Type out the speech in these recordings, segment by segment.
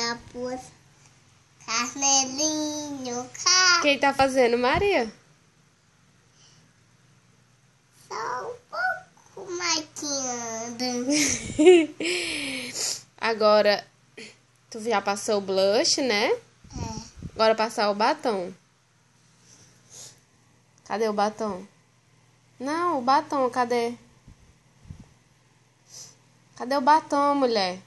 capuz, carneirinho, cá. Quem tá fazendo, Maria? Só um pouco maquiando. Agora, tu já passou o blush, né? Agora passar o batom. Cadê o batom? Não, o batom, cadê? Cadê o batom, mulher?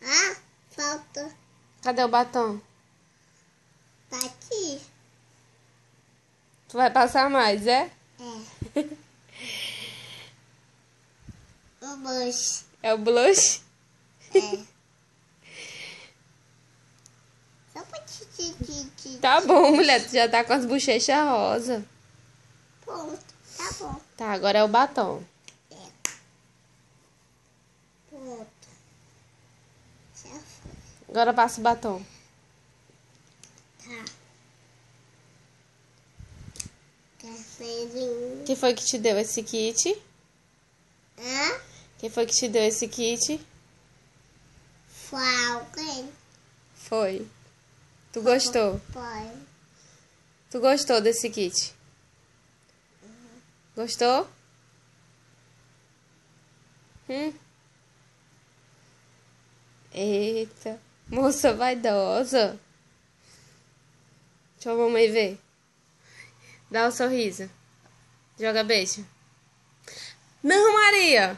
Ah, falta. Cadê o batom? Tá aqui. Tu vai passar mais, é? É. O blush. É o blush? É. Só pra ti. Tá bom, mulher, tu já tá com as bochechas rosa. Pronto, tá bom. Tá, agora é o batom. Pronto. Já foi. Agora passa o batom. Tá. Carneirinho. Quem foi que te deu esse kit? Hã? Quem foi que te deu esse kit? Foi alguém? Foi. Tu gostou? Foi. Tu gostou desse kit? Gostou? Eita, moça vaidosa. Deixa a mamãe ver. Dá um sorriso. Joga beijo. Não, Maria!